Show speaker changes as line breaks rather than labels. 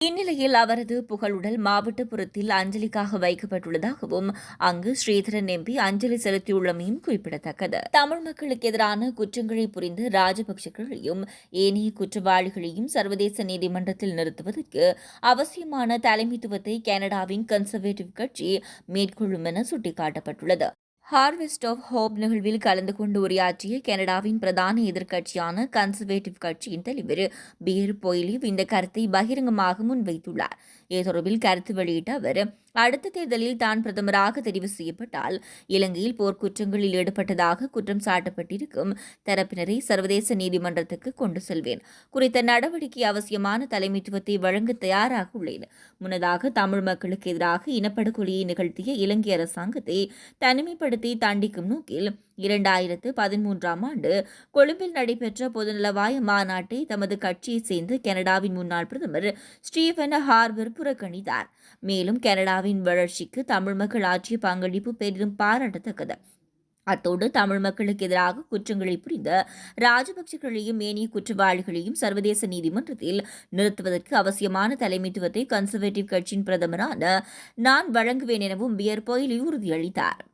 இந்நிலையில் அவரது புகழுடல் மாவட்டபுரத்தில் அஞ்சலிக்காக வைக்கப்பட்டுள்ளதாகவும் அங்கு ஸ்ரீதரன் எம்பி அஞ்சலி செலுத்தியுள்ளமையும் குறிப்பிடத்தக்கது. தமிழ் மக்களுக்கு எதிரான குற்றங்களை புரிந்து ராஜபக்சர்களையும் ஏனைய குற்றவாளிகளையும் சர்வதேச நீதிமன்றத்தில் நிறுத்துவதற்கு அவசியமான தலைமைத்துவத்தை கனடாவின் கன்சர்வேட்டிவ் கட்சி மேற்கொள்ளும் என சுட்டிக்காட்டப்பட்டுள்ளது. ஹார்வெஸ்ட் ஆஃப் ஹோப் நிகழ்வில் கலந்து கொண்டு உரையாற்றிய கனடாவின் பிரதான எதிர்க்கட்சியான கன்சர்வேட்டிவ் கட்சியின் தலைவர் பியர் பொய்லிவ் இந்த கருத்தை பகிரங்கமாக முன்வைத்துள்ளார். இது தொடர்பில் கருத்து வெளியிட்ட அவர், அடுத்த தேர்தலில் தான் பிரதமராக தெரிவு செய்யப்பட்டால் இலங்கையில் போர்க்குற்றங்களில் ஈடுபட்டதாக குற்றம் சாட்டப்பட்டிருக்கும் தரப்பினரை சர்வதேச நீதிமன்றத்துக்கு கொண்டு செல்வேன். குறித்த நடவடிக்கை அவசியமான தலைமைத்துவத்தை வழங்க தயாராக உள்ளேன். முன்னதாக தமிழ் மக்களுக்கு எதிராக இனப்படுகொலையை நிகழ்த்திய இலங்கை அரசாங்கத்தை தனிமைப்படுத்த தண்டிக்கும் நோக்கில் 2013ஆம் ஆண்டு கொழும்பில் நடைபெற்ற பொதுநலவாய மாநாட்டை தமது கட்சியைச் சேர்ந்த கனடாவின் முன்னாள் பிரதமர் ஸ்டீவன் ஹார்பர் புறக்கணித்தார். மேலும் கனடாவின் வளர்ச்சிக்கு தமிழ் மக்கள் ஆற்றிய பங்களிப்பு பெரிதும் பாராட்டத்தக்கது. அத்தோடு தமிழ் மக்களுக்கு எதிராக குற்றங்களை புரிந்த ராஜபக்சர்களையும் ஏனைய குற்றவாளிகளையும் சர்வதேச நீதிமன்றத்தில் நிறுத்துவதற்கு அவசியமான தலைமைத்துவத்தை கன்சர்வேட்டிவ் கட்சியின் பிரதமரான நான் வழங்குவேன் எனவும் பியர் பொய்லி உறுதியளித்தார்.